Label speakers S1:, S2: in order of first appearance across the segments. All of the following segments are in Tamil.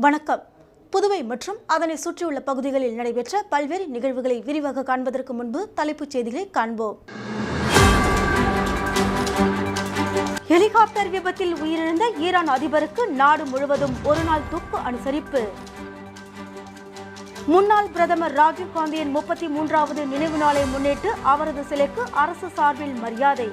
S1: வணக்கம். புதுவை மற்றும் அதனை சுற்றியுள்ள பகுதிகளில் நடைபெற்ற பல்வேறு நிகழ்வுகளை விரிவாக காண்பதற்கு முன்பு தலைப்புச் செய்திகளை காண்போம். ஹெலிகாப்டர் விபத்தில் உயிரிழந்த ஈரான் அதிபருக்கு நாடு முழுவதும் ஒருநாள் துக்க அனுசரிப்பு. முன்னாள் பிரதமர் ராஜீவ்காந்தியின் 33வது நினைவு நாளை முன்னிட்டு அவரது சிலைக்கு அரசு சார்பில் மரியாதை.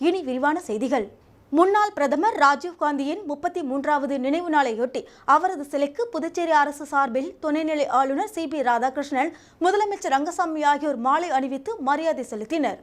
S1: இனி விரிவான செய்திகள். முன்னாள் பிரதமர் ராஜீவ்காந்தியின் 33வது நினைவு நாளையொட்டி அவரது சிலைக்கு புதுச்சேரி அரசு சார்பில் துணைநிலை ஆளுநர் CP ராதாகிருஷ்ணன், முதலமைச்சர் ரங்கசாமி ஆகியோர் மாலை அணிவித்து மரியாதை செலுத்தினர்.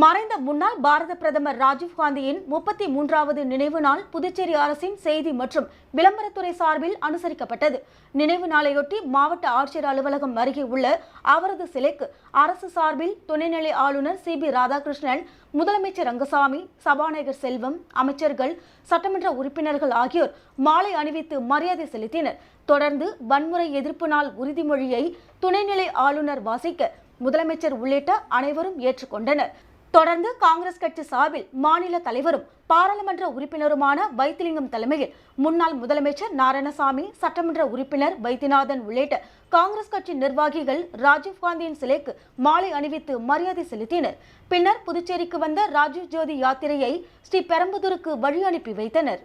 S1: மறைந்த முன்னாள் பாரத பிரதமர் ராஜீவ்காந்தியின் 33வது நினைவு நாள் புதுச்சேரி அரசின் செய்தி மற்றும் விளம்பரத்துறை சார்பில் அனுசரிக்கப்பட்டது. நினைவு நாளையொட்டி மாவட்ட ஆட்சியர் அலுவலகம் அருகே உள்ள அவரது சிலைக்கு அரசு சார்பில் துணைநிலை ஆளுநர் CP ராதாகிருஷ்ணன், முதலமைச்சர் ரங்கசாமி, சபாநாயகர் செல்வம், அமைச்சர்கள், சட்டமன்ற உறுப்பினர்கள் ஆகியோர் மாலை அணிவித்து மரியாதை செலுத்தினர். தொடர்ந்து வன்முறை எதிர்ப்பு நாள் உறுதிமொழியை துணைநிலை ஆளுநர் வாசிக்க முதலமைச்சர் உள்ளிட்ட அனைவரும் ஏற்றுக்கொண்டனர். தொடர்ந்து காங்கிரஸ் கட்சி சார்பில் மாநில தலைவரும் பாராளுமன்ற உறுப்பினருமான வைத்திலிங்கம் தலைமையில் முன்னாள் முதலமைச்சர் நாராயணசாமி, சட்டமன்ற உறுப்பினர் வைத்தியநாதன் உள்ளிட்ட காங்கிரஸ் கட்சி நிர்வாகிகள் ராஜீவ்காந்தியின் சிலைக்கு மாலை அணிவித்து மரியாதை செலுத்தினர். பின்னர் புதுச்சேரிக்கு வந்த ராஜீவ் ஜோதி யாத்திரையை ஸ்ரீபெரும்புதூருக்கு வழி அனுப்பி வைத்தனர்.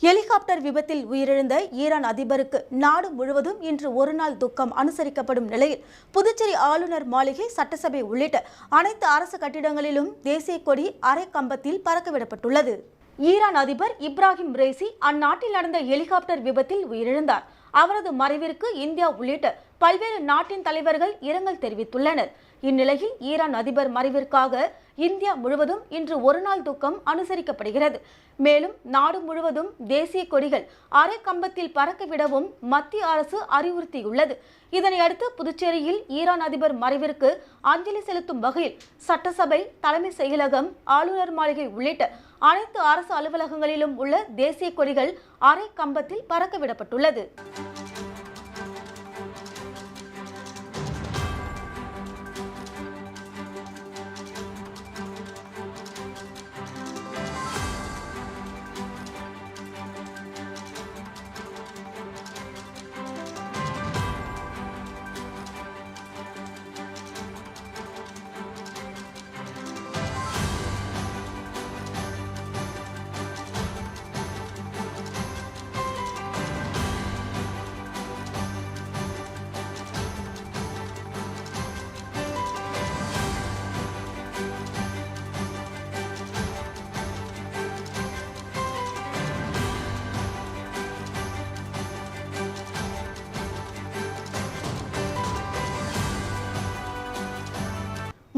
S1: ஹெலிகாப்டர் விபத்தில் உயிரிழந்த ஈரான் அதிபருக்கு நாடு முழுவதும் இன்று ஒருநாள் துக்கம் அனுசரிக்கப்படும் நிலையில் புதுச்சேரி ஆளுநர் மாளிகை, சட்டசபை உள்ளிட்ட அனைத்து அரசு கட்டிடங்களிலும் தேசிய கொடி அரை கம்பத்தில் பறக்கவிடப்பட்டுள்ளது. ஈரான் அதிபர் இப்ராஹிம் ரைசி அந்நாட்டில் நடந்த ஹெலிகாப்டர் விபத்தில் உயிரிழந்தார். அவரது மறைவிற்கு இந்தியா உள்ளிட்ட பல்வேறு நாட்டின் தலைவர்கள் இரங்கல் தெரிவித்துள்ளனர். இந்நிலையில் ஈரான் அதிபர் மறைவிற்காக இந்தியா முழுவதும் இன்று ஒருநாள் துக்கம் அனுசரிக்கப்படுகிறது. மேலும் நாடு முழுவதும் தேசிய கொடிகள் அரை கம்பத்தில் பறக்கவிடவும் மத்திய அரசு அறிவுறுத்தியுள்ளது. இதனையடுத்து புதுச்சேரியில் ஈரான் அதிபர் மறைவிற்கு அஞ்சலி செலுத்தும் வகையில் சட்டசபை, தலைமை செயலகம், ஆளுநர் மாளிகை உள்ளிட்ட அனைத்து அரசு அலுவலகங்களிலும் உள்ள தேசிய கொடிகள் அரை கம்பத்தில் பறக்கவிடப்பட்டுள்ளது.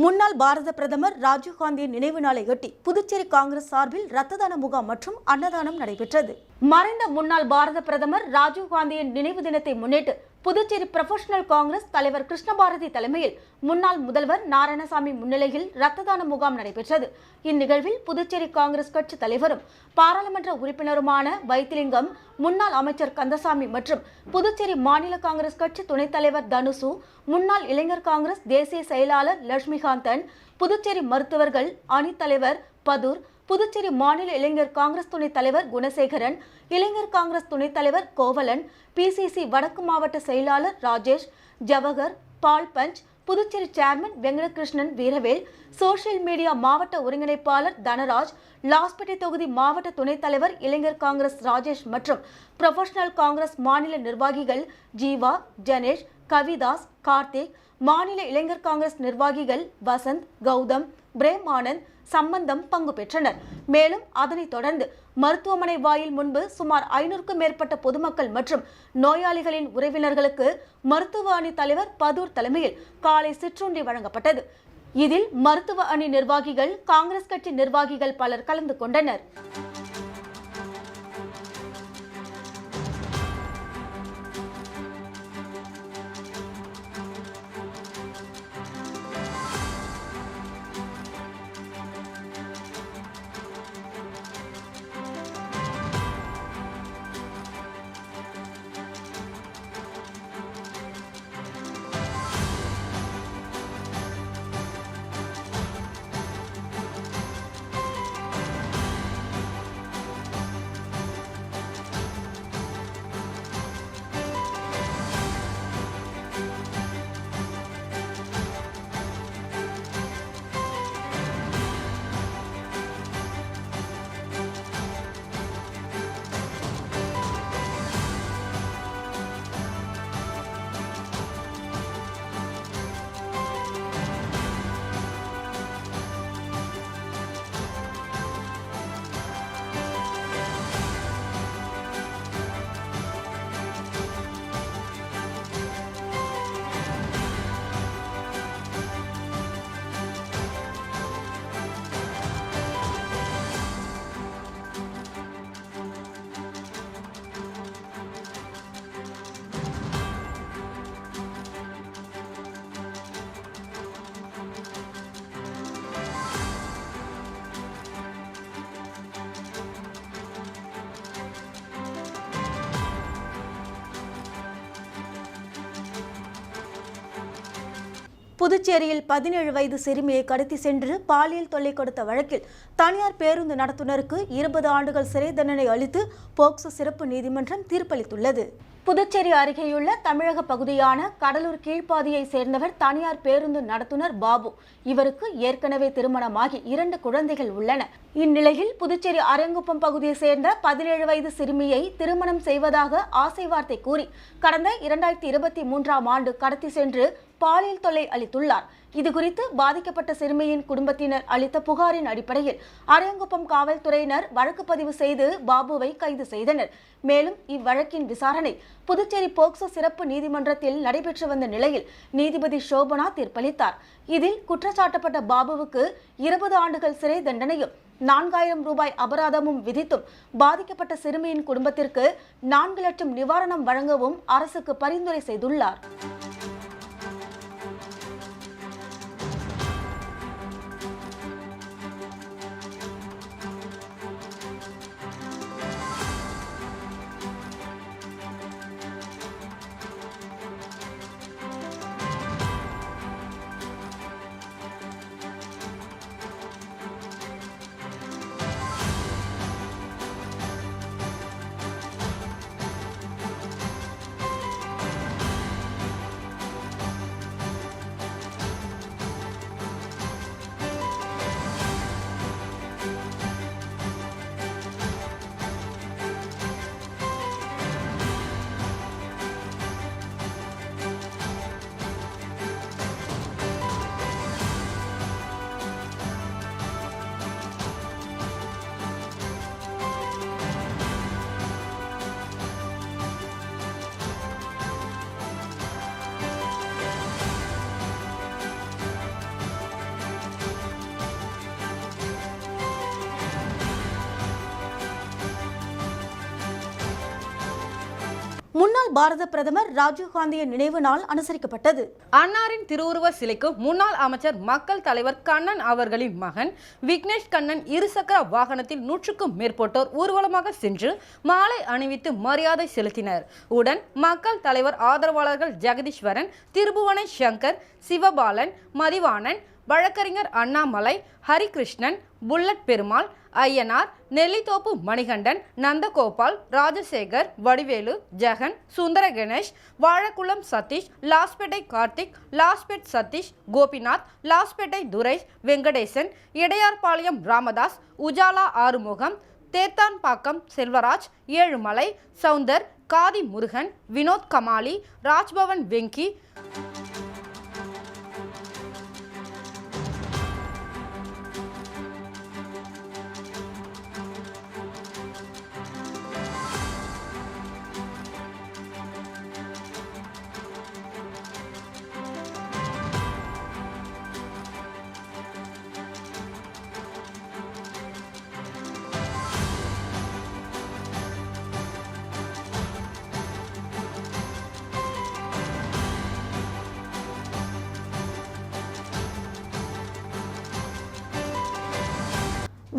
S1: முன்னாள் பாரத பிரதமர் ராஜீவ்காந்தியின் நினைவு நாளையொட்டி புதுச்சேரி காங்கிரஸ் சார்பில் இரத்த தான முகாம் மற்றும் அன்னதானம் நடைபெற்றது. மறைந்த முன்னாள் பாரத பிரதமர் ராஜீவ்காந்தியின் நினைவு தினத்தை முன்னிட்டு புதுச்சேரி புரொஃபஷனல் காங்கிரஸ் தலைவர் கிருஷ்ணபாரதி தலைமையில் முன்னாள் முதல்வர் நாராயணசாமி முன்னிலையில் இரத்த தான முகாம் நடைபெற்றது. இந்நிகழ்வில் புதுச்சேரி காங்கிரஸ் கட்சி தலைவரும் பாராளுமன்ற உறுப்பினருமான வைத்திலிங்கம், முன்னாள் அமைச்சர் கந்தசாமி மற்றும் புதுச்சேரி மாநில காங்கிரஸ் கட்சி துணைத் தலைவர் தனுசு, முன்னாள் இளைஞர் காங்கிரஸ் தேசிய செயலாளர் லட்சுமிகாந்தன், புதுச்சேரி மருத்துவர்கள் அணி தலைவர் பதூர், புதுச்சேரி மாநில இளைஞர் காங்கிரஸ் துணைத் தலைவர் குணசேகரன், இளைஞர் காங்கிரஸ் துணைத் தலைவர் கோவலன், PCC வடக்கு மாவட்ட செயலாளர் ராஜேஷ், ஜவஹர், பால் பஞ்ச், புதுச்சேரி சேர்மன் வெங்கடகிருஷ்ணன் வீரவேல், சோசியல் மீடியா மாவட்ட ஒருங்கிணைப்பாளர் தனராஜ், லாஸ்பேட்டை தொகுதி மாவட்ட துணைத் தலைவர் இளைஞர் காங்கிரஸ் ராஜேஷ் மற்றும் புரொஃபஷனல் காங்கிரஸ் மாநில நிர்வாகிகள் ஜீவா, ஜனேஷ், கவிதாஸ், கார்த்திக், மாநில இளைஞர் காங்கிரஸ் நிர்வாகிகள் வசந்த், கௌதம், பிரேம் ஆனந்த், சம்பந்தம் பங்கு பெற்றனர். மேலும் அதனைத் தொடர்ந்து மருத்துவமனை வாயில் முன்பு சுமார் 500க்கும் மேற்பட்ட பொதுமக்கள் மற்றும் நோயாளிகளின் உறவினர்களுக்கு மருத்துவ அணி தலைவர் பதூர் தலைமையில் காலை சிற்றுண்டி வழங்கப்பட்டது. இதில் மருத்துவ அணி நிர்வாகிகள், காங்கிரஸ் கட்சி நிர்வாகிகள் பலர் கலந்து கொண்டனர். புதுச்சேரியில் 17 வயது சிறுமியை கடத்தி சென்று பாலியல் தொல்லை கொடுத்த வழக்கில் தனியார் பேருந்து நடத்துனருக்கு 20 ஆண்டுகள் சிறை தண்டனை அளித்து போக்சோ சிறப்பு நீதிமன்றம் தீர்ப்பளித்துள்ளது. புதுச்சேரி அருகேயுள்ள தமிழக பகுதியான கடலூர் கீழ்ப்பாதியை சேர்ந்தவர் தனியார் பேருந்து நடத்துனர் பாபு. இவருக்கு ஏற்கனவே திருமணமாகி 2 குழந்தைகள் உள்ளன. இந்நிலையில் புதுச்சேரி அரியங்குப்பம் பகுதியை சேர்ந்த 17 வயது சிறுமியை திருமணம் செய்வதாக ஆசை வார்த்தை கூறி கடந்த 2023ஆம் ஆண்டு கடத்தி சென்று பாலியல் தொல்லை அளித்துள்ளார். இதுகுறித்து பாதிக்கப்பட்ட சிறுமியின் குடும்பத்தினர் அளித்த புகாரின் அடிப்படையில் அரியங்குப்பம் காவல்துறையினர் வழக்கு பதிவு செய்து பாபுவை கைது செய்தனர். மேலும் இவ்வழக்கின் விசாரணை புதுச்சேரி போக்சோ சிறப்பு நீதிமன்றத்தில் நடைபெற்று வந்த நிலையில் நீதிபதி சோபனா தீர்ப்பளித்தார். இதில் குற்றச்சாட்டப்பட்ட பாபுவுக்கு 20 ஆண்டுகள் சிறை தண்டனையும் 4000 ரூபாய் அபராதமும் விதித்தும் பாதிக்கப்பட்ட சிறுமியின் குடும்பத்திற்கு 4 லட்சம் நிவாரணம் வழங்கவும் அரசுக்கு பரிந்துரை செய்துள்ளார். முன்னாள் பாரத பிரதமர் ராஜீவ்காந்தியின் நினைவு நாள் அனுசரிக்கப்பட்டது.
S2: அன்னாரின் திருவுருவ சிலைக்கு முன்னாள் அமைச்சர் மக்கள் தலைவர் கண்ணன் அவர்களின் மகன் விக்னேஷ் கண்ணன் இருசக்கர வாகனத்தில் 100க்கும் மேற்பட்டோர் ஊர்வலமாக சென்று மாலை அணிவித்து மரியாதை செலுத்தினர். உடன் மக்கள் தலைவர் ஆதரவாளர்கள் ஜெகதீஸ்வரன், திருபுவனை சங்கர், சிவபாலன், மதிவாணன், வழக்கறிஞர் அண்ணாமலை, ஹரிகிருஷ்ணன், புல்லட் பெருமாள், ஐயனார், நெல்லித்தோப்பு மணிகண்டன், நந்தகோபால், ராஜசேகர், வடிவேலு, ஜெகன், சுந்தர கணேஷ், வாழக்குளம் சதீஷ், லாஸ்பேட்டை கார்த்திக், லாஸ்பேட் சதீஷ், கோபிநாத், லாஸ்பேட்டை துரை, வெங்கடேசன், இடையார்பாளையம் ராமதாஸ், உஜாலா ஆறுமுகம், தேத்தான்பாக்கம் செல்வராஜ், ஏழுமலை, சவுந்தர், காதி முருகன், வினோத் கமாலி, ராஜ்பவன் வெங்கி,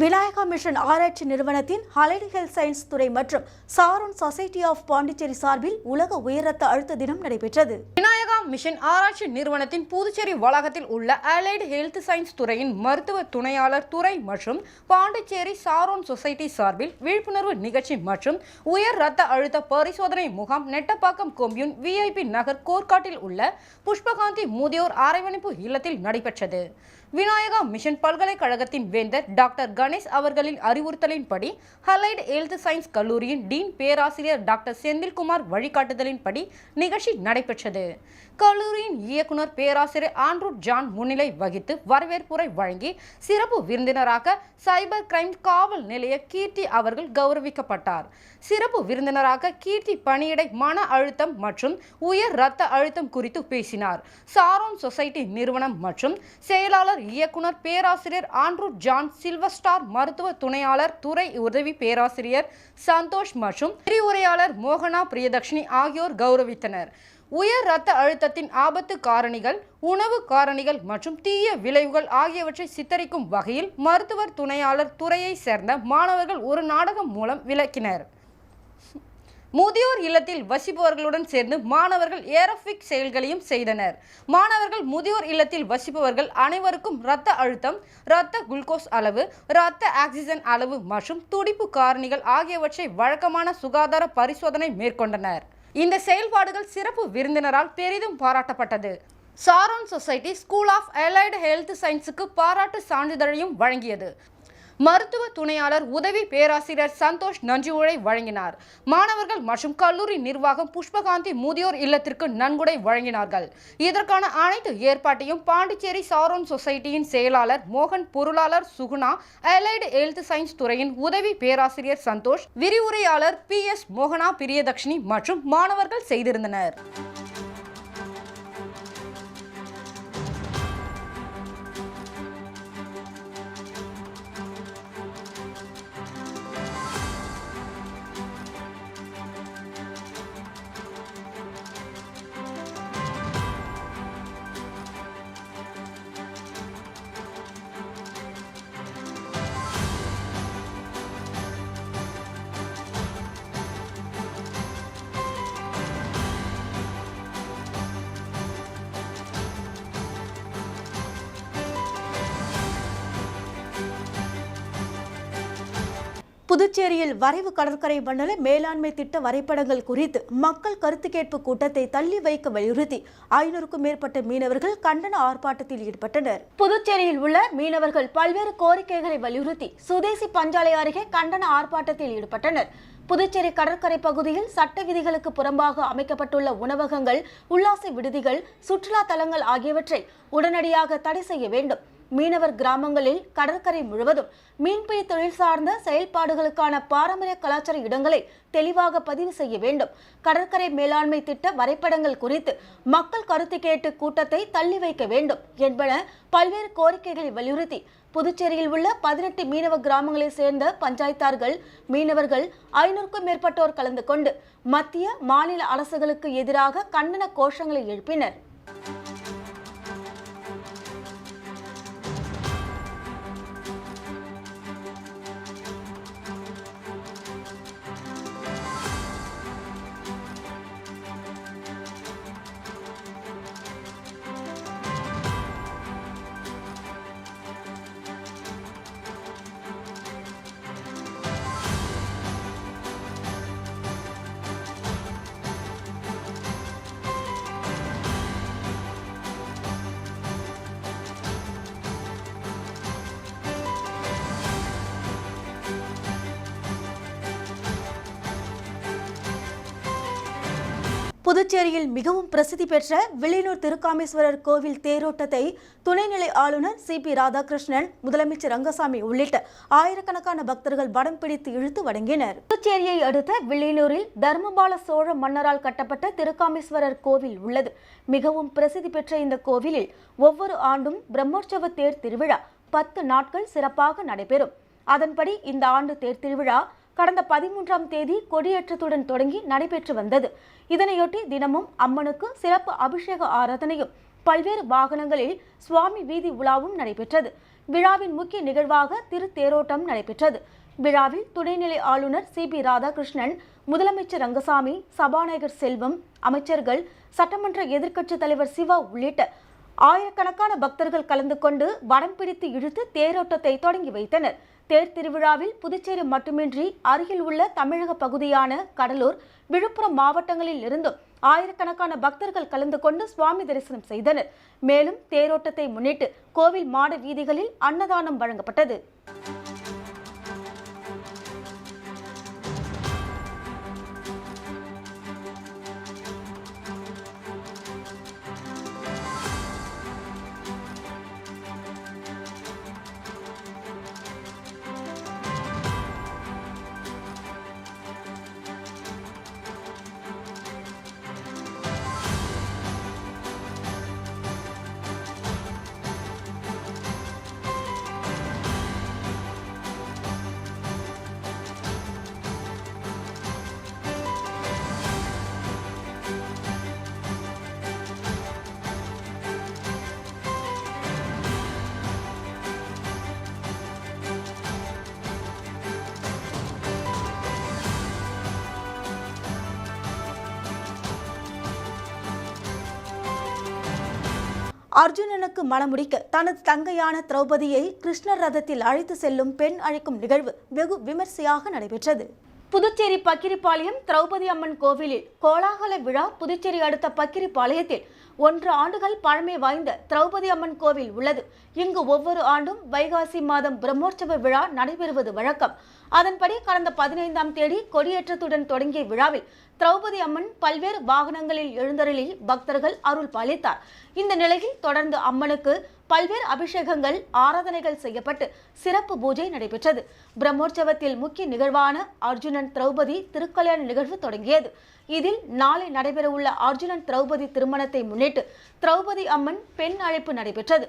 S1: விநாயகா மிஷன் ஆராய்ச்சி நிறுவனத்தின் அலைடு ஹெல்த் சயின்ஸ் துறை மற்றும் சாரோன் சொசைட்டி ஆஃப் பாண்டிச்சேரி சார்பில் உலக உயர் ரத்த அழுத்த தினம் நடைபெற்றது.
S2: விநாயகா மிஷன் ஆராய்ச்சி நிறுவனத்தின் புதுச்சேரி வளாகத்தில் உள்ள அலைடு ஹெல்த் சயின்ஸ் துறையின் மருத்துவ துணையாளர் துறை மற்றும் பாண்டிச்சேரி சாரோன் சொசைட்டி சார்பில் விழிப்புணர்வு நிகழ்ச்சி மற்றும் உயர் ரத்த அழுத்த பரிசோதனை முகாம் நெட்டப்பாக்கம் கொம்யூன் விஐபி நகர் கோர்க்காட்டில் உள்ள புஷ்பகாந்தி முதியோர் அரவணைப்பு இல்லத்தில் நடைபெற்றது. விநாயகா மிஷன் பல்கலைக்கழகத்தின் வேந்தர் டாக்டர் கணேஷ் அவர்களின் அறிவுறுத்தலின்படி அலைடு ஹெல்த் சயின்ஸ் கல்லூரியின் டீன் பேராசிரியர் டாக்டர் செந்தில்குமார் வழிகாட்டுதலின்படி நிகழ்ச்சி நடைபெற்றது. கல்லூரியின் இயக்குனர் பேராசிரியர் ஆண்ட்ரூ ஜான் முன்னிலை வகித்து வரவேற்புரை வழங்கி சிறப்பு விருந்தினராக சைபர் கிரைம் காவல் நிலைய கீர்த்தி அவர்கள் கௌரவிக்கப்பட்டார். சிறப்பு விருந்தினராக கீர்த்தி பணியிடை மன அழுத்தம் மற்றும் உயர் இரத்த அழுத்தம் குறித்து பேசினார். சாரோன் சொசைட்டி நிறுவனம் மற்றும் செயலாளர் இயக்குனர் பேராசிரியர் ஆண்ட்ரூ ஜான், சில்வர் ஸ்டார் மருத்துவ துணையாளர் துறை உதவி பேராசிரியர் சந்தோஷ் மற்றும் விரிவுரையாளர் மோகனா பிரியதர்ஷினி ஆகியோர் கௌரவித்தனர். உயர் இரத்த அழுத்தத்தின் ஆபத்து காரணிகள், உணவு காரணிகள் மற்றும் தீய விளைவுகள் ஆகியவற்றை சித்தரிக்கும் வகையில் மருத்துவர் துணையாளர் துறையை சேர்ந்த மாணவர்கள் ஒரு நாடகம் மூலம் விளக்கினர். முதியோர் இல்லத்தில் வசிப்பவர்களுடன் சேர்ந்து மாணவர்கள் ஏரோபிக் செயல்களையும் செய்தனர். மாணவர்கள் முதியோர் இல்லத்தில் வசிப்பவர்கள் அனைவருக்கும் இரத்த அழுத்தம், இரத்த குளுக்கோஸ் அளவு, இரத்த ஆக்சிஜன் அளவு மற்றும் துடிப்பு காரணிகள் ஆகியவற்றை வழக்கமான சுகாதார பரிசோதனை மேற்கொண்டனர். இந்த செயல்பாடுகள் சிறப்பு விருந்தினரால் பெரிதும் பாராட்டப்பட்டது. Sharon society school of allied health சயின்ஸுக்கு பாராட்டு சான்றிதழையும் வழங்கியது. மருத்துவ துணையாளர் உதவி பேராசிரியர் சந்தோஷ் நன்றியுரை வழங்கினார். மாணவர்கள் மற்றும் கல்லூரி நிர்வாகம் புஷ்பகாந்தி முதியோர் இல்லத்திற்கு நன்கொடை வழங்கினார்கள். இதற்கான அனைத்து ஏற்பாட்டையும் பாண்டிச்சேரி சாரோன் சொசைட்டியின் செயலாளர் மோகன், பொருளாளர் சுகுணா, அலைடு ஹெல்த் சயின்ஸ் துறையின் உதவி பேராசிரியர் சந்தோஷ், விரிவுரையாளர் PS மோகனா பிரியதர்ஷினி மற்றும் மாணவர்கள் செய்திருந்தனர்.
S1: புதுச்சேரியில் வரைவு கடற்கரை மண்டல மேலாண்மை திட்ட வரைபடங்கள் குறித்து மக்கள் கருத்து கேட்பு கூட்டத்தை தள்ளி வைக்க வலியுறுத்தி 500க்கும் மேற்பட்ட மீனவர்கள் கண்டன ஆர்ப்பாட்டத்தில் ஈடுபட்டனர். புதுச்சேரியில் உள்ள மீனவர்கள் பல்வேறு கோரிக்கைகளை வலியுறுத்தி சுதேசி பஞ்சாலை அருகே கண்டன ஆர்ப்பாட்டத்தில் ஈடுபட்டனர். புதுச்சேரி கடற்கரை பகுதியில் சட்ட விதிகளுக்கு புறம்பாக அமைக்கப்பட்டுள்ள உணவகங்கள், உல்லாச விடுதிகள், சுற்றுலா தலங்கள் ஆகியவற்றை உடனடியாக தடை செய்ய வேண்டும். மீனவர் கிராமங்களில் கடற்கரை முழுவதும் மீன்பிடி தொழில் சார்ந்த செயல்பாடுகளுக்கான பாரம்பரிய கலாச்சார இடங்களை தெளிவாக பதிவு செய்ய வேண்டும். கடற்கரை மேலாண்மை திட்ட வரைபடங்கள் குறித்து மக்கள் கருத்து கேட்டு கூட்டத்தை தள்ளி வைக்க வேண்டும் என்பன பல்வேறு கோரிக்கைகளை வலியுறுத்தி புதுச்சேரியில் உள்ள 18 மீனவ கிராமங்களை சேர்ந்த பஞ்சாயத்தார்கள், மீனவர்கள் 500க்கும் மேற்பட்டோர் கலந்து கொண்டு மத்திய, மாநில அரசுகளுக்கு எதிராக கண்டன கோஷங்களை எழுப்பினர். புதுச்சேரியில் மிகவும் பிரசித்தி பெற்ற வில்லியனூர் திருக்காமேஸ்வரர் கோவில் தேரோட்டத்தை துணைநிலை ஆளுநர் CP ராதாகிருஷ்ணன், முதலமைச்சர் ரங்கசாமி உள்ளிட்ட ஆயிரக்கணக்கான பக்தர்கள் வடம் பிடித்து இழுத்து வணங்கினர். புதுச்சேரியை அடுத்த வில்லியனூரில் தர்மபால சோழ மன்னரால் கட்டப்பட்ட திருக்காமேஸ்வரர் கோவில் உள்ளது. மிகவும் பிரசித்தி பெற்ற இந்த கோவிலில் ஒவ்வொரு ஆண்டும் பிரம்மோற்சவ தேர் திருவிழா 10 நாட்கள் சிறப்பாக நடைபெறும். அதன்படி இந்த ஆண்டு தேர் திருவிழா கடந்த 13ஆம் தேதி கொடியேற்றத்துடன் தொடங்கி நடைபெற்று வந்தது. இதனையொட்டி தினமும் அம்மனுக்கு சிறப்பு அபிஷேக ஆராதனையும் பல்வேறு வாகனங்களில் சுவாமி வீதி உலாவும் நடைபெற்றது. விழாவின் முக்கிய நிகழ்வாக திருத்தேரோட்டம் நடைபெற்றது. விழாவில் துணைநிலை ஆளுநர் CP ராதாகிருஷ்ணன், முதலமைச்சர் ரங்கசாமி, சபாநாயகர் செல்வம், அமைச்சர்கள், சட்டமன்ற எதிர்க்கட்சித் தலைவர் சிவா உள்ளிட்ட ஆயிரக்கணக்கான பக்தர்கள் கலந்து கொண்டு வடம் பிடித்து இழுத்து தேரோட்டத்தை தொடங்கி வைத்தனர். தேர் திருவிழாவில் புதுச்சேரி மட்டுமின்றி அருகில் உள்ள தமிழக பகுதியான கடலூர், விழுப்புரம் மாவட்டங்களில் இருந்தும் ஆயிரக்கணக்கான பக்தர்கள் கலந்து கொண்டு சுவாமி தரிசனம் செய்தனர். மேலும் தேரோட்டத்தை முன்னிட்டு கோவில் மாட வீதிகளில் அன்னதானம் வழங்கப்பட்டது. அர்ஜுனனுக்கு மணமுடிக்க தனது தங்கையான திரௌபதியை கிருஷ்ணர் ரதத்தில் அழைத்து செல்லும் பெண் அழைக்கும் நிகழ்வு வெகு விமர்சையாக நடைபெற்றது. புதுச்சேரி பக்கிரிப்பாளையம் திரௌபதி அம்மன் கோவிலில் கோலாகல விழா. புதுச்சேரி அடுத்த பக்கிரிப்பாளையத்தில் 1 ஆண்டுகள் பழமை வாய்ந்த திரௌபதி அம்மன் கோவில் உள்ளது. இங்கு ஒவ்வொரு ஆண்டும் வைகாசி மாதம் பிரம்மோற்சவ விழா நடைபெறுவது வழக்கம். அதன்படி கடந்த 15ஆம் தேதி கொடியேற்றத்துடன் தொடங்கிய விழாவில் திரௌபதி அம்மன் பல்வேறு வாகனங்களில் எழுந்தருளி பக்தர்கள் அருள் பாலித்தார். இந்த நிலையில் தொடர்ந்து அம்மனுக்கு பல்வேறு அபிஷேகங்கள், ஆராதனைகள் செய்யப்பட்டு சிறப்பு பூஜை நடைபெற்றது. பிரம்மோற்சவத்தில் முக்கிய நிகழ்வான அர்ஜுனன் திரௌபதி திருக்கல்யாண நிகழ்வு தொடங்கியது. இதில் நாளை நடைபெறவுள்ள அர்ஜுனன் திரௌபதி திருமணத்தை முன்னிட்டு திரௌபதி அம்மன் பெண் அழைப்பு நடைபெற்றது.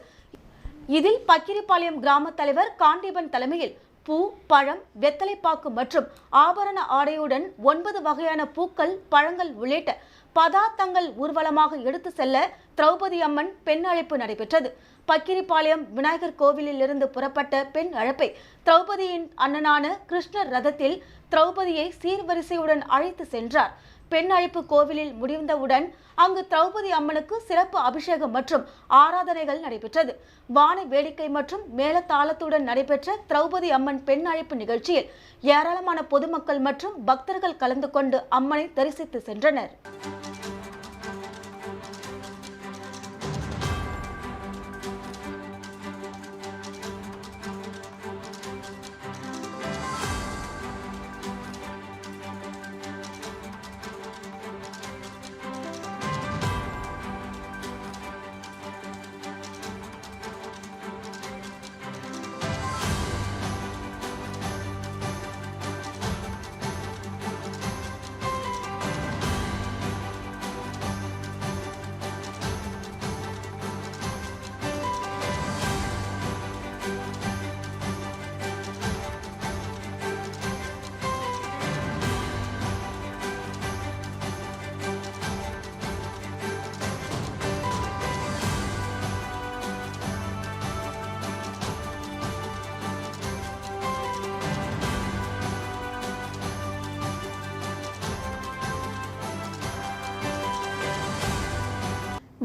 S1: இதில் பக்கிரிப்பாளையம் கிராம தலைவர் காண்டீபன் தலைமையில் பூ, பழம், வெத்தலைப்பாக்கு மற்றும் ஆபரண ஆடையுடன் 9 வகையான பூக்கள், பழங்கள் உள்ளிட்ட பதார்த்தங்கள் ஊர்வலமாக எடுத்து செல்ல திரௌபதி அம்மன் பெண் அழைப்பு நடைபெற்றது. பக்கிரிப்பாளையம் விநாயகர் கோவிலில் இருந்து புறப்பட்ட பெண் அழைப்பை திரௌபதியின் அண்ணனான கிருஷ்ணர் ரதத்தில் திரௌபதியை சீர்வரிசையுடன் அழைத்து சென்றார். பெண் அழைப்பு கோவிலில் முடிந்தவுடன் அங்கு திரௌபதி அம்மனுக்கு சிறப்பு அபிஷேகம் மற்றும் ஆராதனைகள் நடைபெற்றது. வான வேடிக்கை மற்றும் மேளதாளத்துடன் நடைபெற்ற திரௌபதி அம்மன் பெண் அழைப்பு நிகழ்ச்சியில் ஏராளமான பொதுமக்கள் மற்றும் பக்தர்கள் கலந்து கொண்டு அம்மனை தரிசித்து சென்றனர்.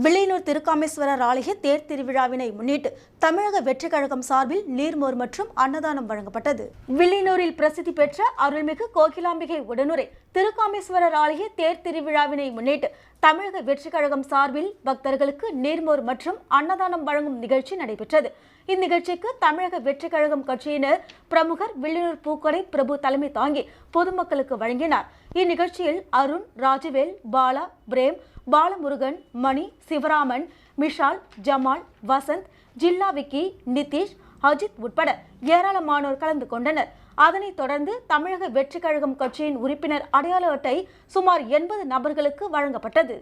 S1: வில்லியனூர் திருக்காமேஸ்வரர் ஆலய தேர் திருவிழாவினை முன்னிட்டு தமிழக வெற்றிக் கழகம் சார்பில் நீர்மோர் மற்றும் அன்னதானம் வழங்கப்பட்டது. வில்லியனூரில் பிரசித்தி பெற்ற அருள்மிகு கோகிலாம்பிகை உடனுரை திருக்காமேஸ்வரர் ஆலய தேர் திருவிழாவினை முன்னிட்டு தமிழக வெற்றிக் கழகம் சார்பில் பக்தர்களுக்கு நீர்மோர் மற்றும் அன்னதானம் வழங்கும் நிகழ்ச்சி நடைபெற்றது. இந்நிகழ்ச்சிக்கு தமிழக வெற்றிக் கழகம் கட்சியினர் பிரமுகர் வில்லியனூர் பூக்கடை பிரபு தலைமை தாங்கி பொதுமக்களுக்கு வழங்கினார். இந்நிகழ்ச்சியில் அருண், ராஜவேல், பாலா, பிரேம், பாலமுருகன், மணி, சிவராமன், மிஷால், ஜமால், வசந்த், ஜில்லா விக்கி, நிதிஷ், அஜித் உட்பட ஏராளமானோர் கலந்து கொண்டனர். அதனைத் தொடர்ந்து தமிழக வெற்றிக் கழகம் கட்சியின் உறுப்பினர் அடையாள அட்டை சுமார் 80 நபர்களுக்கு வழங்கப்பட்டது.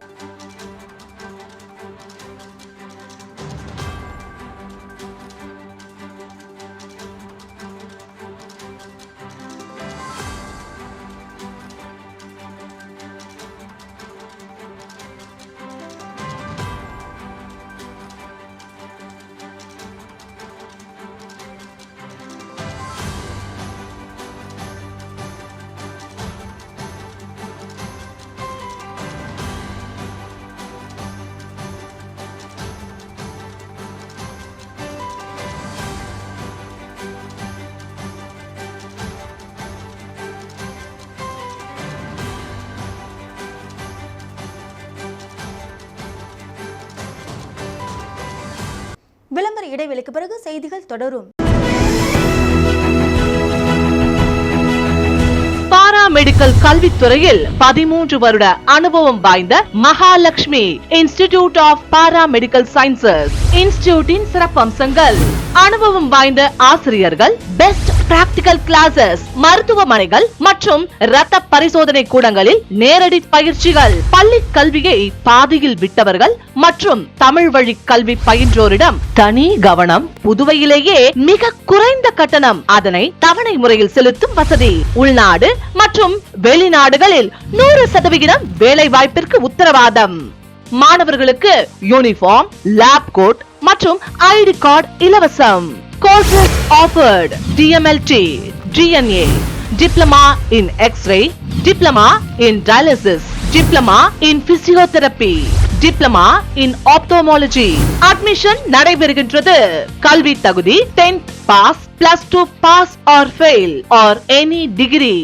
S1: விளம்பர இடைவெளிக்கு பிறகு செய்திகள் தொடரும்.
S3: பாராமெடிக்கல் கல்வித்துறையில் 13 வருட அனுபவம் வாய்ந்த Mahalakshmi institute of paramedical sciences. இன்ஸ்டிடியூட்டின் சிறப்பம்சங்கள்: அனுபவம் வாய்ந்த ஆசிரியர்கள், பெஸ்ட் பிராக்டிகல் கிளாसेस, மருத்துவமனைகள் மற்றும் இரத்த பரிசோதனை கூடங்களில் நேரடி பயிற்சிகள். பள்ளி கல்வியை பாதியில் விட்டவர்கள் மற்றும் தமிழ் வழி கல்வி பயின்றோரிடம் தனி கவனம். புதுவையிலேயே மிக குறைந்த கட்டணம், அதனை தவணை முறையில் செலுத்தும் வசதி. உள்நாடு மற்றும் வெளிநாடுகளில் 100% வேலை வாய்ப்பிற்கு உத்தரவாதம். மாணவர்களுக்கு யூனிஃபார்ம், லேப் கோட் மற்றும் ஐடி கார்டு இலவசம். Courses offered: DMLT, DNA, Diploma in X-ray, Diploma in Dialysis, Diploma in Physiotherapy, diploma in ophthalmology admission நடைபெறுகின்றது. கல்வி தகுதி 10th pass, +2 pass or fail or any degree.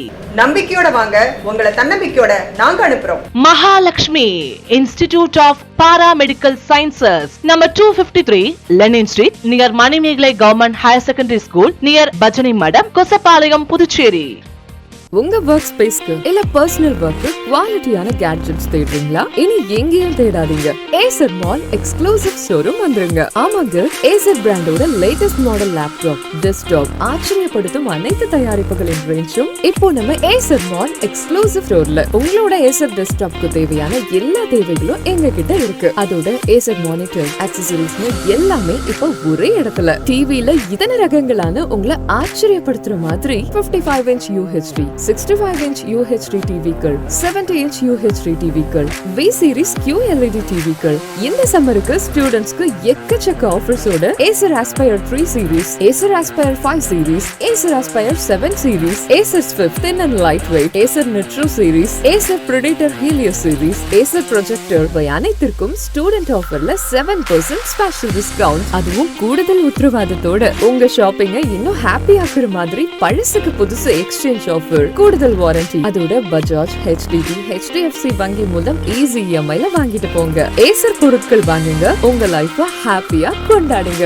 S4: நம்பிக்கையோட வாங்க, உங்களை தன்னம்பிக்கையோட நாங்க அனுப்புறோம்.
S3: Mahalakshmi institute of paramedical sciences, number 253 Lenin street, near Manimegalai government higher secondary school, near Bhajanai Madam, Kosapalayam, Puducherry.
S5: உங்க ஒர்க் ஸ்பேஸ்க்கு இல்ல பர்சனல் ஒர்க்கு குவாலிட்டியான கேட்ஜெட்ஸ் தேடுறீங்களா? இனி எங்கேயும் தேடாதீங்க, ஏசர் மால் எக்ஸ்க்ளூசிவ் ஷோரூம் வந்துருங்க. ஆமாங்க, ஏசர் பிராண்டோட லேட்டஸ்ட் மாடல் லேப்டாப், டெஸ்க்டாப், ஆச்சரியப்படுத்தும் அனைத்து தயாரிப்புகளின் ரேஞ்சும் இப்போ நம்ம ஏசர் மால் எக்ஸ்க்ளூசிவ் ஸ்டோர்ல. உங்களோட ஏசர் டெஸ்க்டாப்க்கு தேவையான எல்லா தேவைகளும் எங்க கிட்ட இருக்கு. அதோட ஏசர் மானிட்டர், ஆக்சசரிஸ்னு எல்லாமே இப்போ ஒரே இடத்துல. டிவில இதன ரகங்களான உங்களை ஆச்சரியப்படுத்துற மாதிரி 55 inch UHD, 65 inch UHD டிவிக்கள், 70 inch UHD டிவிக்கள், V series QLED டிவிக்கள். இந்த சம்மருக்கு ஸ்டூடண்ட்ஸ்க்கு எக்கச்சக்க ஆஃபர்ஸோட Acer Aspire 3 series, Acer Aspire 5 series, Acer Aspire 7 series, Acer Swift thin and lightweight, Acer Nitro series, Acer Predator Helio series, Acer Projector இவை அனைத்திற்கும் ஸ்டூடெண்ட் ஆஃபர்ல 7% ஸ்பெஷல் டிஸ்கவுண்ட். அதுவும் கூடுதல் உத்தரவாதத்தோட உங்க ஷாப்பிங்க இன்னும் ஹாப்பி ஆக்குற மாதிரி பழசுக்கு புதுசு எக்ஸ்சேஞ்ச் ஆஃபர், கூடுதல் வாரண்டி. அதோட பஜாஜ், HDB, HDFC வங்கி மூலம் ஈஸி EMI-ல வாங்கிட்டு போங்க. ஏசர் பொருட்கள் வாங்குங்க, உங்க லைஃப ஹாப்பியா கொண்டாடுங்க.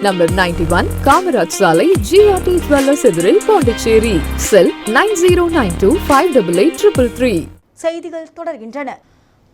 S5: நம்பர் 91 காமராஜ் சாலை, GRT Dwellers எதிரில், பாண்டிச்சேரி. செல் 9092588333.
S1: செய்திகள் தொடர்கின்றன.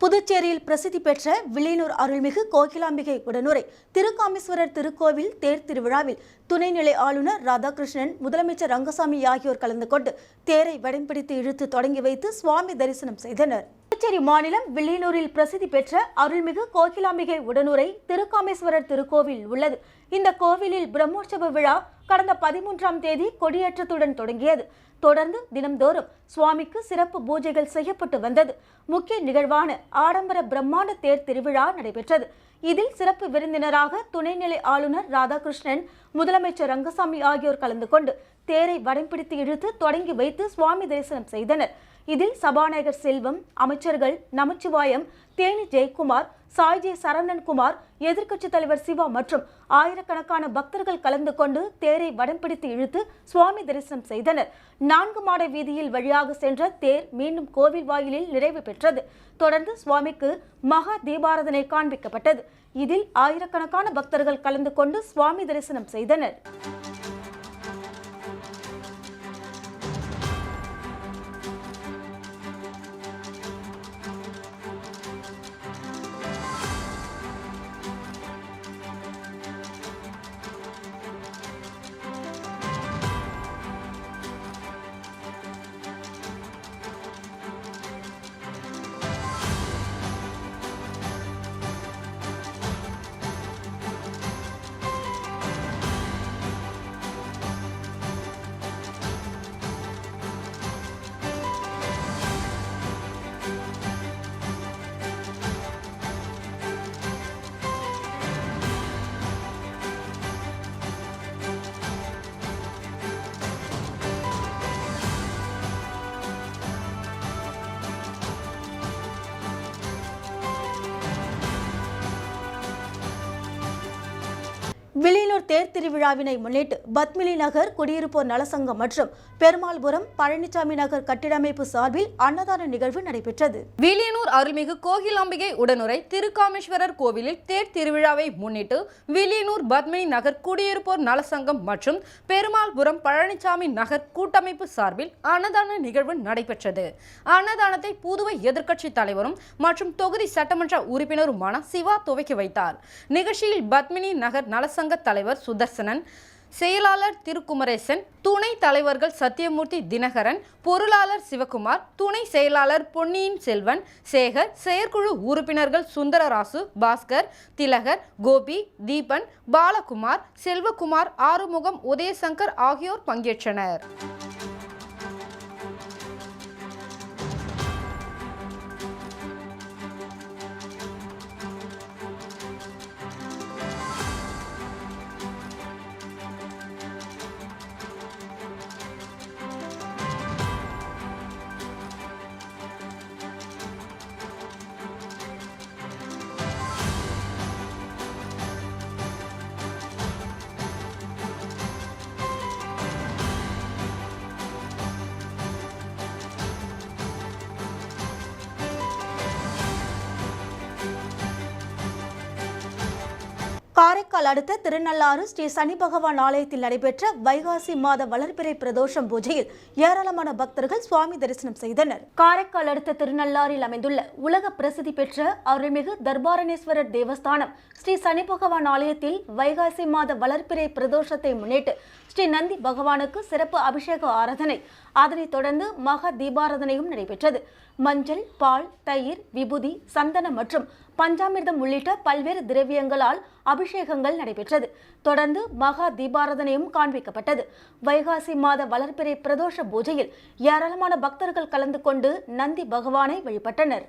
S1: புதுச்சேரியில் பிரசித்தி பெற்ற வில்லியனூர் அருள்மிகு கோகிலாம்பிகை உடனுரை திருக்காமேஸ்வரர் திருக்கோவில் தேர் திருவிழாவில் துணைநிலை ஆளுநர் ராதாகிருஷ்ணன், முதலமைச்சர் ரங்கசாமி ஆகியோர் கலந்து கொண்டு தேரை வடம்பிடித்து இழுத்து தொடங்கி வைத்து சுவாமி தரிசனம் செய்தனர். புதுச்சேரி மாநிலம் வில்லியனூரில் பிரசித்தி பெற்ற அருள்மிகு கோகிலாம்பிகை உடனுரை திருக்காமேஸ்வரர் திருக்கோவில் உள்ளது. இந்த கோவிலில் பிரம்மோற்சவ விழா கடந்த 13ஆம் தேதி கொடியேற்றத்துடன் தொடங்கியது. தொடர்ந்து தினம்தோறும் சுவாமிக்கு சிறப்பு பூஜைகள் செய்யப்பட்டு வந்தது. முக்கிய நிகழ்வான ஆடம்பர பிரம்மாண்ட தேர் திருவிழா நடைபெற்றது. இதில் சிறப்பு விருந்தினராக துணைநிலை ஆளுநர் ராதாகிருஷ்ணன், முதலமைச்சர் ரங்கசாமி ஆகியோர் கலந்து கொண்டு தேரை வடம்பிடித்து இழுத்து தொடங்கி வைத்து சுவாமி தரிசனம் செய்தனர். இதில் சபாநாயகர் செல்வம், அமைச்சர்கள் நமச்சிவாயம், தேனி ஜெயக்குமார், சாய்ஜே சரவணன்குமார், எதிர்க்கட்சித் தலைவர் சிவா மற்றும் ஆயிரக்கணக்கான பக்தர்கள் கலந்து கொண்டு தேரை வடம்பிடித்து இழுத்து சுவாமி தரிசனம் செய்தனர். 4 மாட வீதியில் வழியாக சென்ற தேர் மீண்டும் கோவில் வாயிலில் நிறைவு பெற்றது. தொடர்ந்து சுவாமிக்கு மகா தீபாராதனை காண்பிக்கப்பட்டது. இதில் ஆயிரக்கணக்கான பக்தர்கள் கலந்து கொண்டு சுவாமி தரிசனம் செய்தனர். வில்லியனூர் தேர் திருவிழாவினை முன்னிட்டு பத்மினி நகர் குடியிருப்போர் நலசங்கம் மற்றும் பெருமாள்புரம் பழனிசாமி நகர் கட்டிடமைப்பு சார்பில் அன்னதான நிகழ்வு நடைபெற்றது.
S2: வில்லியனூர் அருள்மிகு கோகிலாம்பிகை உடனுரை திருக்காமேஸ்வரர் கோவிலில் தேர் திருவிழாவை முன்னிட்டு வில்லியனூர் பத்மினி நகர் குடியிருப்போர் நலசங்கம் மற்றும் பெருமாள்புரம் பழனிசாமி நகர் கூட்டமைப்பு சார்பில் அன்னதான நிகழ்வு நடைபெற்றது. அன்னதானத்தை புதுவை எதிர்க்கட்சி தலைவரும் மற்றும் தொகுதி சட்டமன்ற உறுப்பினருமான சிவா துவக்கி வைத்தார். நிகழ்ச்சியில் பத்மினி நகர் நலசங்க தலைவர் சுதர்சனன், செயலாளர் திருக்குமரேசன், துணை தலைவர்கள் சத்தியமூர்த்தி, தினகரன், பொருளாளர் சிவகுமார், துணை செயலாளர் பொன்னியின் செல்வன், சேகர், செயற்குழு உறுப்பினர்கள் சுந்தரராசு, பாஸ்கர், திலகர், கோபி, தீபன், பாலகுமார், செல்வகுமார், ஆறுமுகம், உதயசங்கர் ஆகியோர் பங்கேற்றனர்.
S1: காரைக்கால் அடுத்த திருநள்ளாறு ஸ்ரீ சனி பகவான் ஆலயத்தில் நடைபெற்ற வைகாசி மாத வளர்பிறை பிரதோஷம் பூஜையில் ஏராளமான பக்தர்கள் சுவாமி தரிசனம் செய்தனர். காரைக்கால் அடுத்த திருநள்ளாறில் அமைந்துள்ள உலக பிரசித்தி பெற்ற அருள்மிகு தர்பாரணேஸ்வரர் தேவஸ்தானம் ஸ்ரீ சனி பகவான் ஆலயத்தில் வைகாசி மாத வளர்பிறை பிரதோஷத்தை முன்னிட்டு ஸ்ரீ நந்தி பகவானுக்கு சிறப்பு அபிஷேக ஆராதனை, அதனைத் தொடர்ந்து மகா தீபாராதனையும் நடைபெற்றது. மஞ்சள், பால், தயிர், விபூதி, சந்தனம் மற்றும் பஞ்சாமிர்தம் உள்ளிட்ட பல்வேறு திரவியங்களால் அபிஷேகங்கள் நடைபெற்றது. தொடர்ந்து மகா தீபாராதனையும் காண்பிக்கப்பட்டது. வைகாசி மாத வளர்பிறை பிரதோஷ பூஜையில் ஏராளமான பக்தர்கள் கலந்து கொண்டு நந்தி பகவானை வழிபட்டனர்.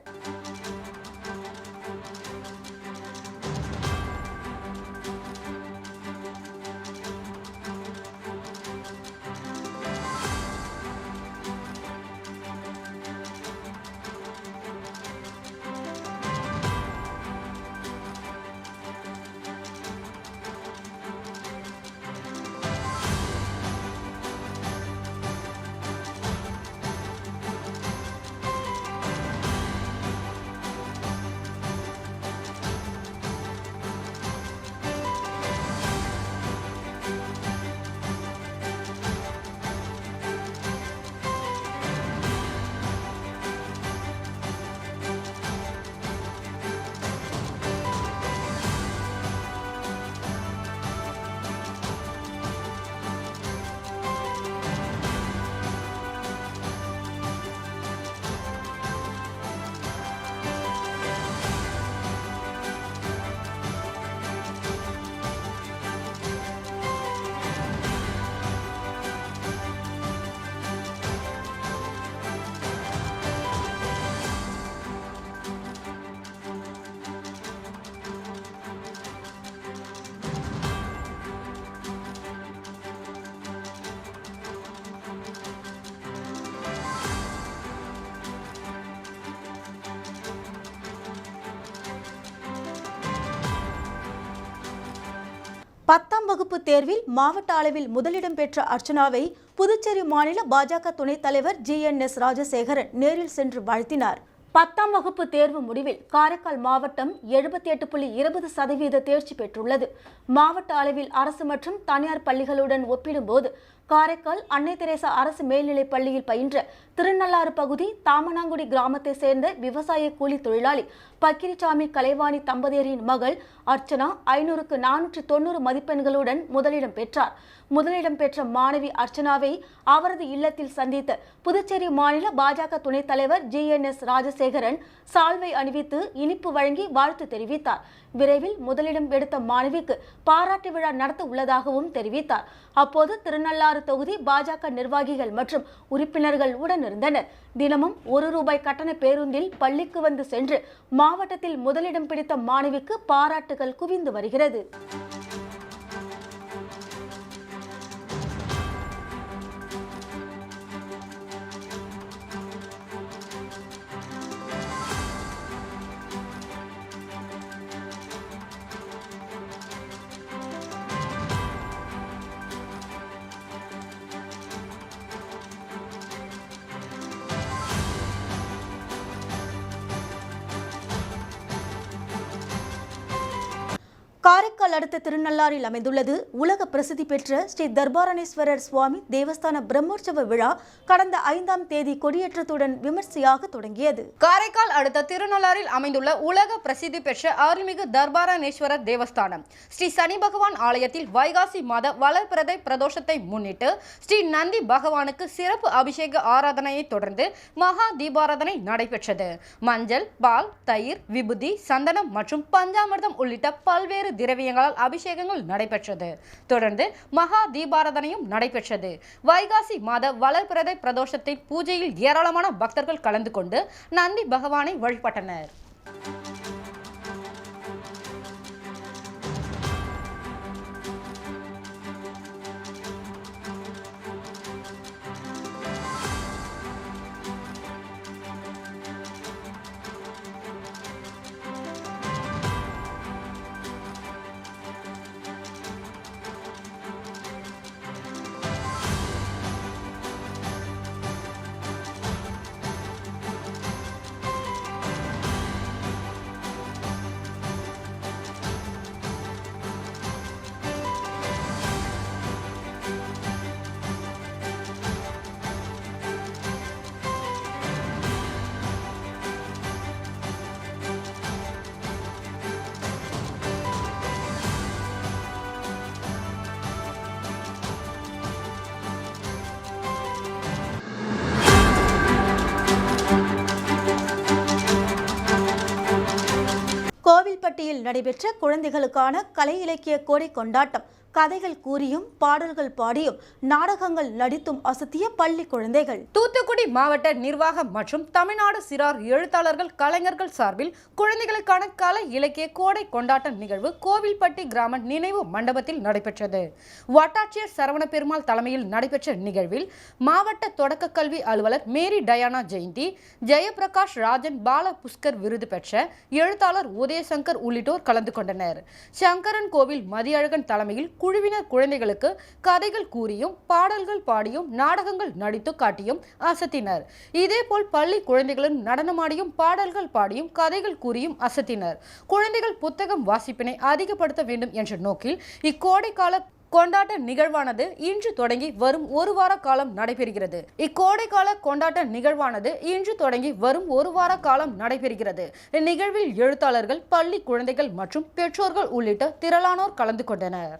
S1: பத்தாம் வகுப்பு தேர்வில் மாவட்ட அளவில் முதலிடம் பெற்ற அர்ச்சனாவை புதுச்சேரி மாநில பாஜக துணைத் தலைவர் GNS ராஜசேகரன் நேரில் சென்று வாழ்த்தினார். 10ஆம் வகுப்பு தேர்வு முடிவில் காரைக்கால் மாவட்டம் 78.20% தேர்ச்சி பெற்றுள்ளது. மாவட்ட அளவில் அரசு மற்றும் தனியார் பள்ளிகளுடன் ஒப்பிடும்போது காரைக்கால் அன்னை தெரேசா அரசு மேல்நிலைப் பள்ளியில் பயின்ற திருநள்ளாறு பகுதி தாமனாங்குடி கிராமத்தை சேர்ந்த விவசாய கூலி தொழிலாளி பக்கிரிசாமி கலைவாணி தம்பதியரின் மகள் அர்ச்சனா 500க்கு 490 மதிப்பெண்களுடன் முதலிடம் பெற்றார். முதலிடம் பெற்ற மாணவி அர்ச்சனாவை அவரது இல்லத்தில் சந்தித்த புதுச்சேரி மாநில பாஜக துணைத் தலைவர் GNS ராஜசேகரன் சால்வை அணிவித்து இனிப்பு வழங்கி வாழ்த்து தெரிவித்தார். விரைவில் முதலிடம் எடுத்த மாணவிக்கு பாராட்டு விழா நடத்த உள்ளதாகவும் தெரிவித்தார். அப்போது திருநள்ளாறு தொகுதி பாஜக நிர்வாகிகள் மற்றும் உறுப்பினர்கள் உடன் இருந்தனர். தினமும் ₹1 கட்டண பேருந்தில் பள்ளிக்கு வந்து சென்று மாவட்டத்தில் முதலிடம் பிடித்த மாணவிக்கு பாராட்டுகள் குவிந்து வருகிறது. காரைக்கால் அடுத்த திருநள்ளாறில் அமைந்துள்ளது உலக பிரசித்தி பெற்ற ஸ்ரீ தர்பாரணேஸ்வரர் சுவாமி தேவஸ்தான பிரம்மோற்சவ விழா கடந்த 5ஆம் தேதி கொடியேற்றத்துடன் விமர்சையாக தொடங்கியது.
S2: காரைக்கால் அடுத்த திருநள்ளாறில் அமைந்துள்ள உலக பிரசித்தி பெற்ற அருள்மிகு தர்பாரணேஸ்வரர் தேவஸ்தானம் ஸ்ரீ சனி பகவான் ஆலயத்தில் வைகாசி மாத வளர்பிறை பிரதோஷத்தை முன்னிட்டு ஸ்ரீ நந்தி பகவானுக்கு சிறப்பு அபிஷேக ஆராதனையை தொடர்ந்து மகா தீபாராதனை நடைபெற்றது. மஞ்சள், பால், தயிர், விபூதி, சந்தனம் மற்றும் பஞ்சாமிர்தம் உள்ளிட்ட பல்வேறு திரவியங்களால் அபிஷேகங்கள் நடைபெற்றது. தொடர்ந்து மகா தீபாராதனையும் நடைபெற்றது. வைகாசி மாத வளர்பிறை பிரதோஷத்தை பூஜையில் ஏராளமான பக்தர்கள் கலந்து கொண்டு நந்தி பகவானை வழிபட்டனர்.
S1: கோவில்பட்டியில் நடைபெற்ற குழந்தைகளுக்கான கலை இலக்கிய கோடை கொண்டாட்டம். கதைகள் கூறியும் பாடல்கள் பாடியும் நாடகங்கள் நடித்தும் அசத்திய பள்ளி குழந்தைகள்.
S2: தூத்துக்குடி மாவட்ட நிர்வாகம் மற்றும் தமிழ்நாடு சிறார் எழுத்தாளர்கள் கலைஞர்கள் சார்பில் குழந்தைகளுக்கான கலை இலக்கிய கோடை கொண்டாட்ட நிகழ்வு கோவில்பட்டி கிராம நினைவு மண்டபத்தில் நடைபெற்றது. வட்டாட்சியர் சரவண பெருமாள் தலைமையில் நடைபெற்ற நிகழ்வில் மாவட்ட தொடக்க கல்வி அலுவலர் மேரி டயானா ஜெயந்தி, ஜெயபிரகாஷ் ராஜன் பால புஷ்கர் விருது பெற்ற எழுத்தாளர் உதயசங்கர் உள்ளிட்டோர் கலந்து கொண்டனர். சங்கரன் கோவில் மதியழகன் தலைமையில் குழுவினர் குழந்தைகளுக்கு கதைகள் கூறியும் பாடல்கள் பாடியும் நாடகங்கள் நடித்து காட்டியும் அசத்தினர். இதேபோல் பள்ளி குழந்தைகளும் நடனமாடியும் பாடல்கள் பாடியும் கதைகள் கூறியும் அசத்தினர். குழந்தைகள் புத்தகம் வாசிப்பினை அதிகப்படுத்த வேண்டும் என்ற நோக்கில் இக்கோடைக்கால கொண்டாட்ட நிகழ்வானது இன்று தொடங்கி வரும் ஒரு வார காலம் நடைபெறுகிறது. இக்கோடைக்கால கொண்டாட்ட நிகழ்வானது இன்று தொடங்கி வரும் ஒரு வார காலம் நடைபெறுகிறது. இந்நிகழ்வில் எழுத்தாளர்கள், பள்ளி குழந்தைகள் மற்றும் பெற்றோர்கள் உள்ளிட்ட திரளானோர் கலந்து கொண்டனர்.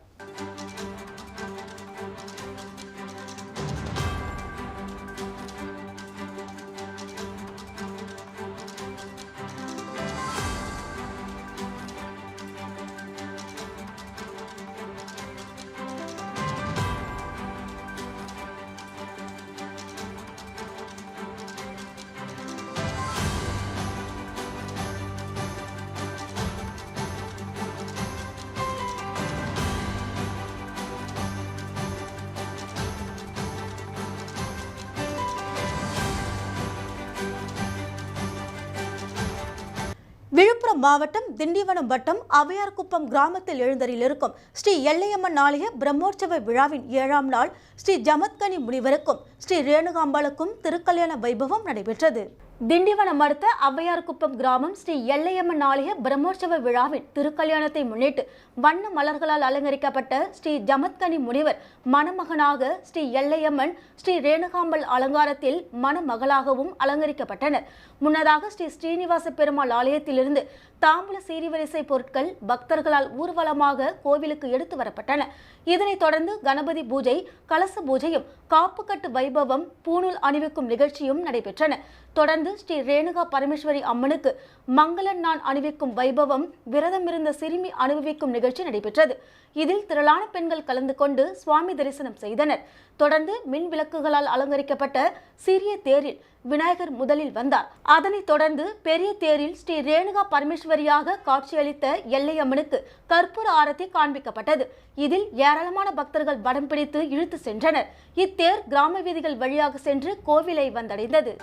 S1: விழுப்புரம் மாவட்டம் திண்டிவனம் வட்டம் அவையார்குப்பம் கிராமத்தில் எழுந்தருளியிருக்கும் ஸ்ரீ எல்லையம்மன் ஆலய பிரம்மோற்சவ விழாவின் 7ஆம் நாள் ஸ்ரீ ஜமத்கனி முனிவருக்கும் ஸ்ரீ ரேணுகாம்பாளுக்கும் திருக்கல்யாண வைபவம் நடைபெற்றது. திண்டிவனம் அடுத்த அவையார்குப்பம் கிராமம் ஸ்ரீ எல்லையம்மன் ஆலய பிரம்மோற்சவ விழாவின் திருக்கல்யாணத்தை முன்னிட்டு வண்ண மலர்களால் அலங்கரிக்கப்பட்ட ஸ்ரீ ஜமத்கனி முனிவர் மணமகனாக ஸ்ரீ எல்லையம்மன், ஸ்ரீ ரேணுகாம்பாள் அலங்காரத்தில் மணமகளாகவும் அலங்கரிக்கப்பட்டனர். முன்னதாக ஸ்ரீ ஸ்ரீனிவாச பெருமாள் ஆலயத்திலிருந்து தாம்பூல சீர்வரிசை பொருட்கள் பக்தர்களால் ஊர்வலமாக கோவிலுக்கு எடுத்து வரப்பட்டன. இதனைத் தொடர்ந்து கணபதி பூஜை, கலச பூஜையும், காப்புக்கட்டு வைபவம், பூணூல் அணிவிக்கும் நிகழ்ச்சியும் நடைபெற்றன. தொடர்ந்து ஸ்ரீ ரேணுகா பரமேஸ்வரி அம்மனுக்கு மங்கள நான் அணிவிக்கும் வைபவம், விரதமிருந்த சிறுமி அனுபவிக்கும் நிகழ்ச்சி நடைபெற்றது. இதில் திரளான பெண்கள் கலந்து கொண்டு சுவாமி தரிசனம் செய்தனர். தொடர்ந்து மின் விளக்குகளால் அலங்கரிக்கப்பட்ட சிறிய தேரில் விநாயகர் முதலில் வந்தார். அதனைத் தொடர்ந்து பெரிய தேரில் ஸ்ரீ ரேணுகா பரமேஸ்வரியாக காட்சியளித்த எல்லையம்மனுக்கு கற்பூர ஆரத்தி காண்பிக்கப்பட்டது. இதில் ஏராளமான பக்தர்கள் வடம் பிடித்து இழுத்து சென்றனர். இத்தேர் கிராம வீதிகள் வழியாக சென்று கோவிலை வந்தடைந்தது.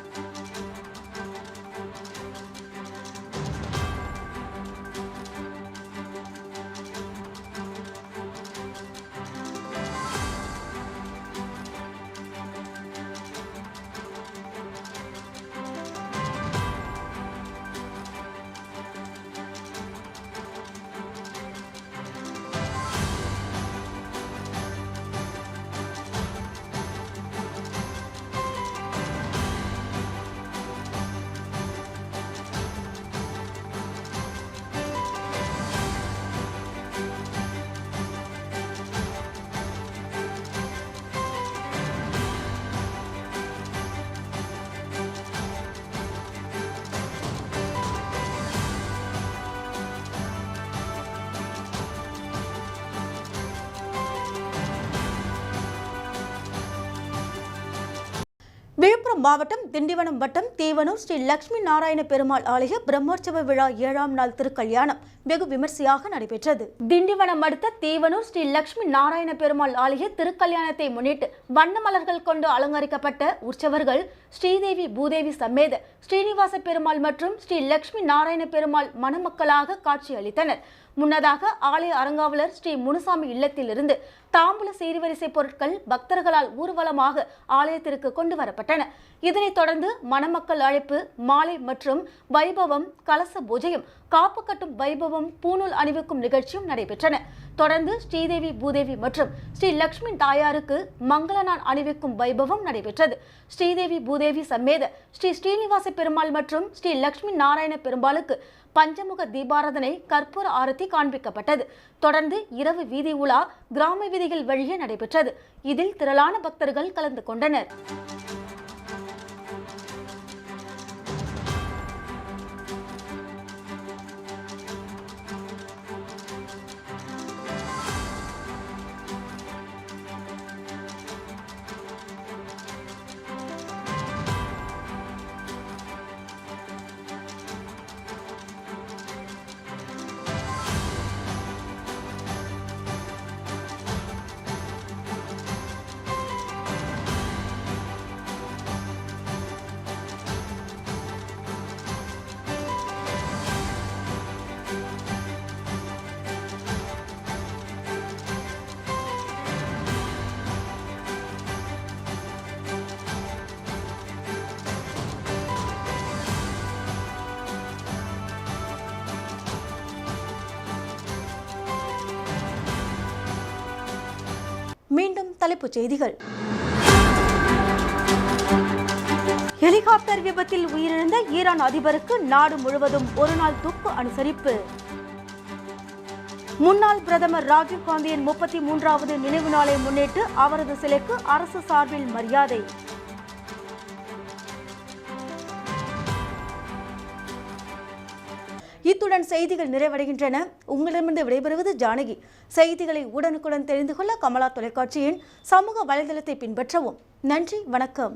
S1: விழுப்புரம் மாவட்டம் திண்டிவனம் வட்டம் தீவனூர் ஸ்ரீ லட்சுமி நாராயண பெருமாள் ஆலய பிரம்மோற்சவ விழா 7ஆம் நாள் திருக்கல்யாணம் வெகு விமர்சையாக நடைபெற்றது. திண்டிவனம் அடுத்த தீவனூர் ஸ்ரீ லட்சுமி நாராயண பெருமாள் ஆலய திருக்கல்யாணத்தை முன்னிட்டு வண்ண மலர்கள் கொண்டு அலங்கரிக்கப்பட்ட உற்சவர்கள் ஸ்ரீதேவி பூதேவி சமேத ஸ்ரீனிவாச பெருமாள் மற்றும் ஸ்ரீ லட்சுமி நாராயண பெருமாள் மணமக்களாக காட்சியளித்தனர். முன்னதாக ஆலய அறங்காவலர் ஸ்ரீ முனுசாமி இல்லத்திலிருந்து தாம்பூல சீர்வரிசை பொருட்கள் பக்தர்களால் ஊர்வலமாக ஆலயத்திற்கு கொண்டு வரப்பட்டன. இதனைத் தொடர்ந்து மணமக்கள் அழைப்பு, மாலை மற்றும் வைபவம், கலச பூஜையும், காப்பு கட்டும் வைபவம், பூணூல் அணிவிக்கும் நிகழ்ச்சியும் நடைபெற்றன. தொடர்ந்து ஸ்ரீதேவி பூதேவி மற்றும் ஸ்ரீ லட்சுமி தாயாருக்கு மங்களநாள் அணிவிக்கும் வைபவம் நடைபெற்றது. ஸ்ரீதேவி பூதேவி சமேத ஸ்ரீ ஸ்ரீனிவாச பெருமாள் மற்றும் ஸ்ரீ லட்சுமி நாராயண பெருமாளுக்கு பஞ்சமுக தீபாராதனை, கற்பூர ஆரத்தி காண்பிக்கப்பட்டது. தொடர்ந்து இரவு வீதி உலா கிராம வீதிகள் வழியே நடைபெற்றது. இதில் திரளான பக்தர்கள் கலந்து கொண்டனர். தலைப்புச் செய்திகள். ஹெலிகாப்டர் விபத்தில் உயிரிழந்த ஈரான் அதிபருக்கு நாடு முழுவதும் ஒருநாள் துக்க அனுசரிப்பு. முன்னாள் பிரதமர் ராஜீவ்காந்தியின் 33வது நினைவு நாளை முன்னிட்டு அவரது சிலைக்கு அரசு சார்பில் மரியாதை. இத்துடன் செய்திகள் நிறைவடைகின்றன. உங்களிடமிருந்து விடைபெறுவது ஜானகி. செய்திகளை உடனுக்குடன் தெரிந்து கொள்ள கமலா தொலைக்காட்சியின் சமூக வலைதளத்தை பின்பற்றவும். நன்றி, வணக்கம்.